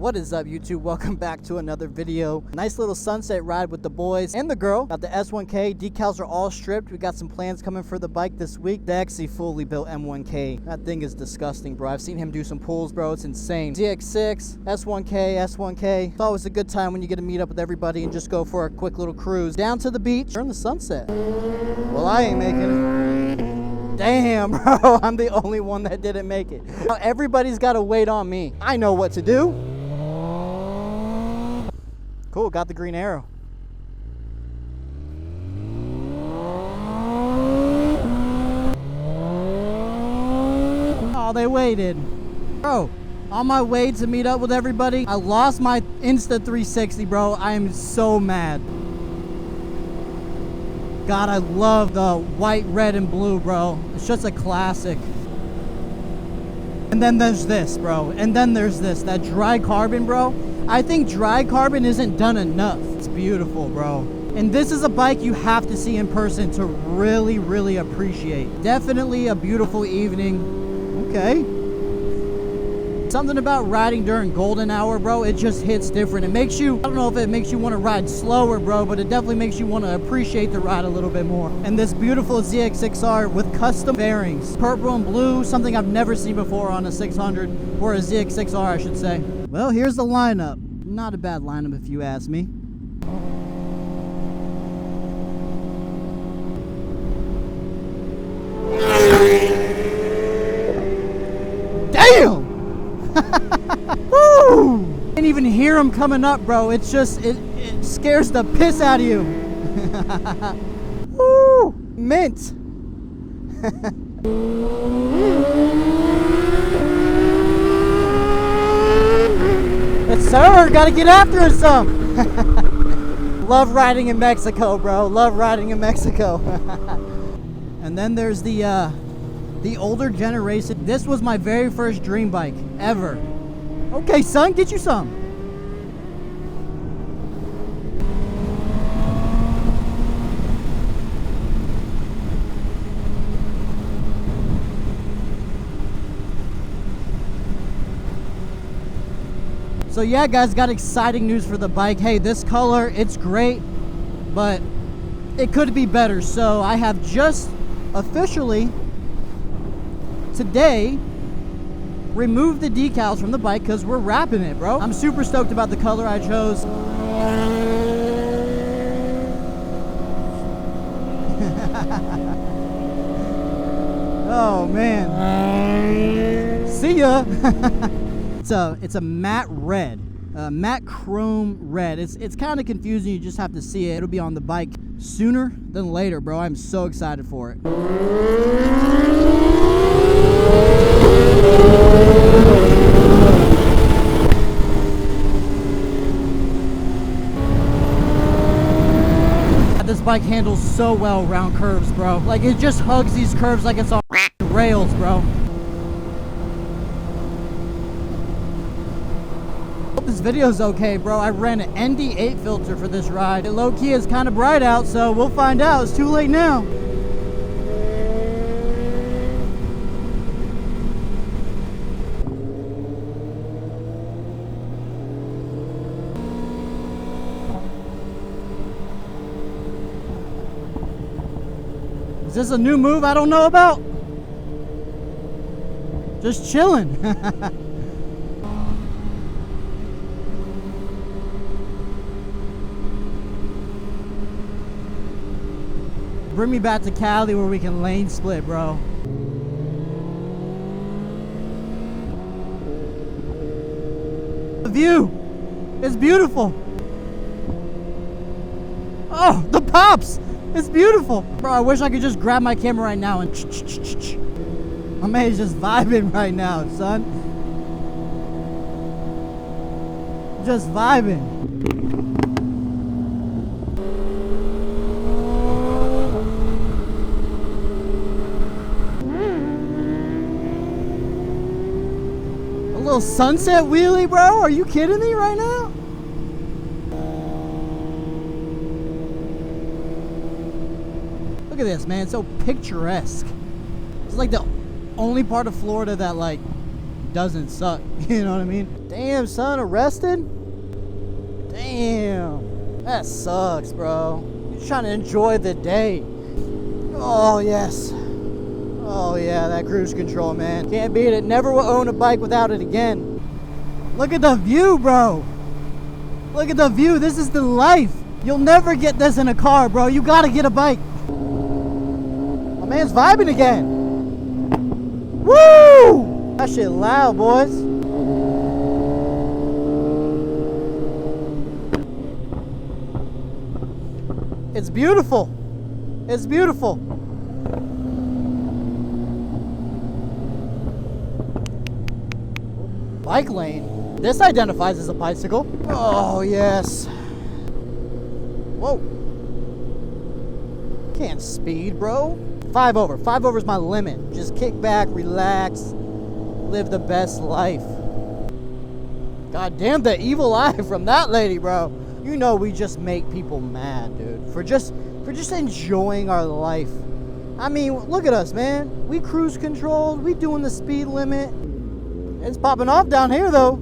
What is up, YouTube? Welcome back to another video. Nice little sunset ride with the boys and the girl. Got the S1K. Decals are all stripped. We got some plans coming for the bike this week. The actually fully built M1K. That thing is disgusting, bro. I've seen him do some pulls, bro. It's insane. ZX6, S1K. It's always a good time when you get to meet up with everybody and just go for a quick little cruise down to the beach during the sunset. Well, I ain't making it. Damn, bro. I'm the only one that didn't make it. Now, everybody's got to wait on me. I know what to do. Cool, got the green arrow. Oh, they waited. Bro, on my way to meet up with everybody, I lost my Insta 360, bro. I am so mad. God, I love the white, red, and blue, bro. It's just a classic. And then there's this, bro. And then there's this. That dry carbon, bro. I think dry carbon isn't done enough. It's beautiful, bro. And this is a bike you have to see in person to really, really appreciate. Definitely a beautiful evening. Okay. Something about riding during golden hour, bro, it just hits different. It makes you, I don't know if it makes you want to ride slower, bro, but it definitely makes you want to appreciate the ride a little bit more. And this beautiful ZX6R with custom fairings, purple and blue, something I've never seen before on a 600, or a ZX6R, I should say. Well, here's the lineup. Not a bad lineup if you ask me. Damn! Woo! Can't even hear him coming up, bro. It's just, it scares the piss out of you. Woo! Mint! Yes, sir. Gotta get after it some. Love riding in Mexico, bro. Love riding in Mexico. And then there's the older generation. This was my very first dream bike ever. Okay, son, get you some. So yeah, guys, got exciting news for the bike. Hey, this color, it's great, but it could be better. So I have just officially today removed the decals from the bike because we're wrapping it, bro. I'm super stoked about the color I chose. Oh man. See ya. It's a matte red, matte chrome red. It's kind of confusing. You just have to see it. It'll be on the bike sooner than later, bro. I'm so excited for it. This bike handles so well around curves, bro. Like, it just hugs these curves like it's on rails, bro. This video's okay, bro. I ran an ND8 filter for this ride. Low-key is kind of bright out, so we'll find out. It's too late now. Is this a new move I don't know about? Just chilling. Bring me back to Cali where we can lane split, bro. The view is beautiful. Oh, the pops! It's beautiful. Bro, I wish I could just grab my camera right now and my man's just vibing right now, son. Just vibing. Little sunset wheelie, bro? Are you kidding me right now? Look at this, man. It's so picturesque. It's like the only part of Florida that like doesn't suck. You know what I mean? Damn, son, arrested? Damn. That sucks, bro. You're just trying to enjoy the day. Oh, yes. Oh, yeah, that cruise control, man. Can't beat it. Never will own a bike without it again. Look at the view, bro. Look at the view. This is the life. You'll never get this in a car, bro. You gotta get a bike. My man's vibing again. Woo! That shit loud, boys. It's beautiful. It's beautiful. Bike lane. This identifies as a bicycle. Oh, yes. Whoa. Can't speed, bro. 5 over. 5 over is my limit. Just kick back, relax, live the best life. God damn, the evil eye from that lady, bro. You know we just make people mad, dude. For just enjoying our life. I mean, look at us, man. We cruise controlled. We doing the speed limit. It's popping off down here, though.